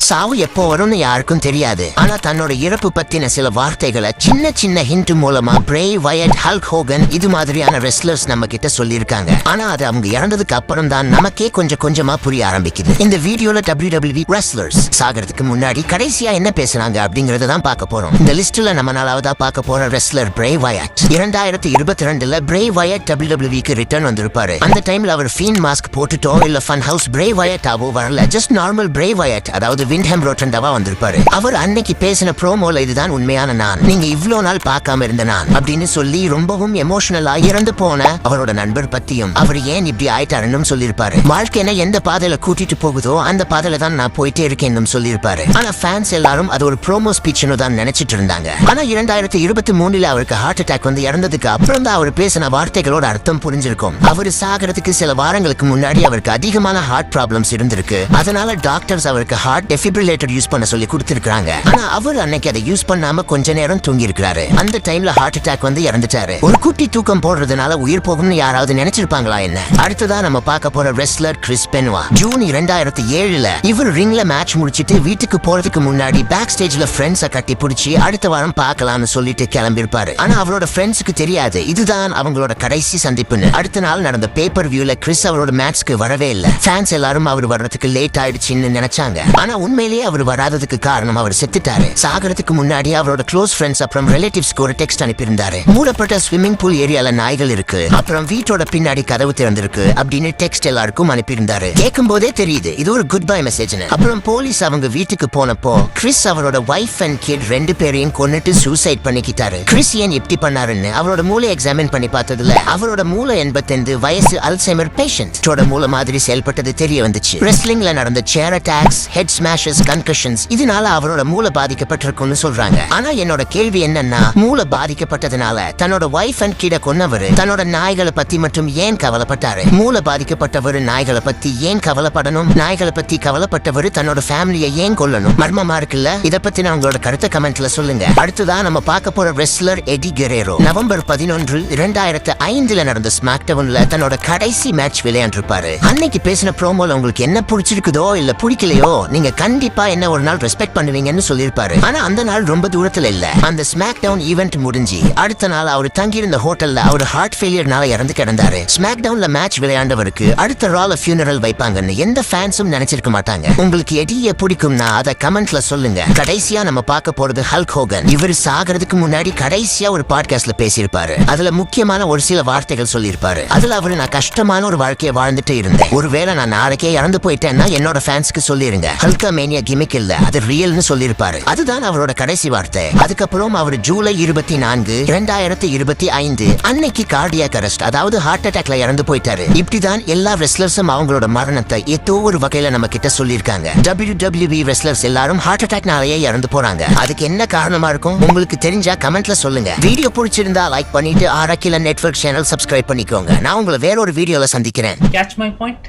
சாவு எப்போ வரும்னு யாருக்கும் தெரியாது. ஆனா தன்னோட இறப்பு பத்தின சில வார்த்தைகளை சின்ன சின்ன ஹிண்ட் மூலமா பிரே வயட், ஹல்க் ஹோகன் இது மாதிரியான ரெஸ்லர்ஸ் நம்ம கிட்ட சொல்லியிருக்காங்க. ஆனா அது அவங்க இறந்ததுக்கு அப்புறம் தான் நமக்கே கொஞ்சம் கொஞ்சமா புரிய ஆரம்பிக்குது. இந்த வீடியோல WWE ரெஸ்லர்ஸ் சாகிறதுக்கு முன்னாடி கடைசியா என்ன பேசுறாங்க அப்படிங்கறத தான் பார்க்க போறோம். இந்த லிஸ்ட்ல நம்ம நாலாவதா பார்க்க போற ரெஸ்லர் பிரே வயட். 2022ல பிரே வயட் WWEக்கு ரிட்டர்ன் வந்திருப்பாரு. அந்த டைம்ல அவர் ஃபீன் மாஸ்க் போட்டுட்டோ இல்ல ஃபன் ஹவுஸ் பிரே வயட்டாவோ வரல. ஜஸ்ட் நார்மல் பிரே வயட், அதாவது விண்ட்ஹாம் ரோட்டன்டாவா வந்திருப்பாரு. அவர் அன்னைக்கு பேசின ப்ரோமோல இதுதான் உண்மையான நான், நீங்க இவ்ளோ நாள் பார்க்காம இருந்த நான் அப்படின்னு சொல்லி ரொம்பவும் எமோஷனலா இறந்து போன அவரோட நண்பர் பத்தியும் அவர் ஏன் இப்படி ஆயிட்டாருன்னு சொல்லியிருப்பாரு. வாழ்க்கையில எந்த பாதையில கூட்டிட்டு போகுதோ அந்த பாதையில தான் நான் போயிட்டே இருக்கேன்னு சொல்லியிருப்பாரு. ஆனா ஃபேன்ஸ் எல்லாரும் அது ஒரு ப்ரோமோ ஸ்பீச்னு தான் நினைச்சிட்டு இருந்தாங்க. ஆனா 2023ல அவருக்கு ஹார்ட் அட்டாக் வந்து இறந்ததுக்கு அப்புறம் தான் அவர் பேசின வார்த்தைகளோட அர்த்தம் புரிஞ்சிருக்கும். அவரு சாகிறதுக்கு சில வாரங்களுக்கு முன்னாடி அவருக்கு அதிகமான ஹார்ட் ப்ராப்ளம்ஸ் இருந்திருக்கு. அதனால டாக்டர்ஸ் அவருக்கு ஹார்ட் டெஃபிபிரிலேட்டர் யூஸ் பண்ண சொல்லி கொடுத்திருக்காங்க. ஆனா அவர் அன்னைக்கு அதை யூஸ் பண்ணாம கொஞ்ச நேரம் தூங்கி இருக்கிறாரு. அந்த டைம்ல ஹார்ட் அட்டாக் வந்து இறந்துட்டாரு. ஒரு குட்டி தூக்கம் போடுறதுனால உயிர் போகும்னு யாராவது நினைச்சிருப்பாங்களா என்ன? அடுத்ததா நம்ம பார்க்க போற ரெஸ்லர் கிறிஸ் பென்வா. ஜூன் 2007ல இவர் ரிங்ல மேட்ச் முடிச்சிட்டு வீட்டுக்கு போறதுக்கு முன்னாடி பேக் ஸ்டேஜ்ல ஃப்ரெண்ட்ஸை கட்டி பிடிச்சி அடுத்த வாரம் பார்க்கலாம்னு சொல்லிட்டு கிளம்பிருப்பாரு. ஆனா அவரோட ஃப்ரெண்ட்ஸுக்கு தெரியாது இதுதான் அவங்களோட கடைசி சந்திப்புன்னு. அடுத்த நாள் நடந்த பேப்பர் வியூல கிறிஸ் அவரோட மேட்ச்க்கு வரவே இல்ல. ஃபேன்ஸ் எல்லாரும் அவர் வர்றதுக்கு லேட் ஆயிடுச்சுன்னு நினைச்சாங்க. ஆனா உண்மையிலேயே அவர் வராததுக்கு காரணம் அவர் செத்துட்டாரு. சாகிறதுக்கு முன்னாடி அவரோட க்ளோஸ் ஃப்ரெண்ட்ஸ் அப்புறம் ரிலேட்டிவ்ஸ்க்கு ஒரு டெக்ஸ்ட் அனுப்பியிருந்தாரு. மூடப்பட்ட ஸ்விம்மிங் பூல் ஏரியால நாய்கள் இருக்கு, அப்புறம் வீட்டோட பின்னாடி கதவு திறந்திருக்கு அப்படின்னு டெக்ஸ்ட் எல்லாருக்கும் அனுப்பியிருந்தாரு. கேட்கும் போதே தெரியுது இது ஒரு குட் பை மெசேஜ்னு. அப்புறம் போலீஸ் அவங்க வீட்டுக்கு போனப்போ கிறிஸ் அவரோட வைஃப் அண்ட் கிட் ரெண்டு பேரையும் கொன்னுட்டு சூசைட் பண்ணிக்கிட்டாரு. கிறிஸ் ஏன் இப்படி பண்ணாருன்னு அவரோட மூளை எக்ஸாமின் பண்ணி பார்த்ததுல அவரோட மூளை 85 வயசு அல்சைமர் பேஷண்ட் மூளை மாதிரி செயல்பட்டது தெரிய வந்துச்சு. ரெஸ்லிங்ல நடந்த சேர் அட்டாக்ஸ், ஹெட் ஸ்மாஷஸ், கன்கஷன்ஸ் இதனால அவரோட மூளை பாதிக்கப்பட்டிருக்கும்னு சொல்றாங்க. ஆனா என்னோட கேள்வி என்னன்னா, மூளை பாதிக்கப்பட்டதுனால தன்னோட வைஃப் அண்ட் கிட கொன்னவர் தன்னோட நாய்களை பத்தி மட்டும் ஏன் கவலைப்பட்டாரு? மூளை பாதிக்கப்பட்டவர் நாய்களை பத்தி ஏன் கவலைப்படணும்? நாய்களை பத்தி கவலைப்பட்டவர் தன்னோட ஃபேமிலியை ஏன் கொல்லணும்? மர்மமா இருக்குல்ல? இத பத்தி நான் உங்களோட கருத்தை கமெண்ட்ல சொல்லுங்க. அடுத்ததான் நம்ம பார்க்க போற ரெஸ்லர் எடி கெரேரோ. நவம்பர் 11, 2005ல நடந்த ஸ்மாக்டவுன்ல தன்னோட கடைசி மேட்ச் விளையாண்டிருப்பாரு. அன்னைக்கு பேசின ப்ரோமோல உங்களுக்கு என்ன பிடிச்சிருக்குதோ இல்ல பிடிக்கலையோ நீங்க கண்டிப்பா என்ன ஒரு நாள் ரெஸ்பெக்ட் பண்ணுவீங்கன்னு சொல்லியிருப்பாரு. ஆனா அந்த நாள் ரொம்ப தூரத்துல இல்ல. அந்த ஸ்மாக் டவுன் ஈவென்ட் முடிஞ்சு அடுத்த நாள் அவர் தங்கியிருந்த ஹோட்டல்ல அவர் ஹார்ட் ஃபெயிலியர்னால இறந்து கிடந்தாரு. ஸ்மாக் டவுன்ல மேட்ச் விளையாண்டவருக்கு அடுத்த ரால ஃபியூனரல் வைப்பாங்கன்னு எந்த ஃபேன்ஸும் நினைச்சிருக்க மாட்டாங்க. உங்களுக்கு எடிய பிடிக்கும்னா அதை கமெண்ட்ல சொல்லுங்க. கடைசியா நம்ம பார்க்க போறது ஹல்க் ஹோகன். இவர் சாகிறதுக்கு முன்னாடி கடைசியா ஒரு பாட்காஸ்ட்ல பேசியிருப்பாரு. அதுல முக்கியமான ஒரு சில வார்த்தைகள் சொல்லியிருப்பாரு. அதுல அவரு நான் கஷ்டமான ஒரு வாழ்க்கையை வாழ்ந்துட்டு இருந்தேன், ஒருவேளை நான் நாளைக்கே இறந்து போயிட்டேன்னா என்னோட ஃபேன்ஸ்க்கு சொல்லிருங்க, ஹல்கமேனியா கிமிக் இல்ல அது ரியல்னு சொல்லியிருப்பாரு. அதுதான் அவரோட கடைசி வார்த்தை. அதுக்கப்புறம் அவர் ஜூலை 24, 2025 அன்னைக்கு கார்டியாக் அரெஸ்ட், அதாவது ஹார்ட் அட்டாக்ல இறந்து போயிட்டாரு. இப்படிதான் எல்லா ரெஸ்லர்ஸும் அவங்களோட மரணத்தை ஏதோ ஒரு வகையில நம்ம கிட்ட சொல்லியிருக்காங்க. WWE ரெஸ்லர்ஸ் எல்லாரும் ஹார்ட் அட்டாக்னாலேயே இறந்து போறாங்க. அதுக்கு என்ன காரணமா இருக்கும் உங்களுக்கு தெரிஞ்சா கமெண்ட்ல சொல்லுங்க. வீடியோ பிடிச்சிருந்தா லைக் பண்ணிட்டு ஆராக்கில நெட்வொர்க் சேனல் சப்ஸ்கிரைப் பண்ணிக்கோங்க. நான் உங்களை வேற ஒரு வீடியோல சந்திக்கிறேன். Catch my point?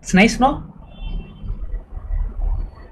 It's nice, no?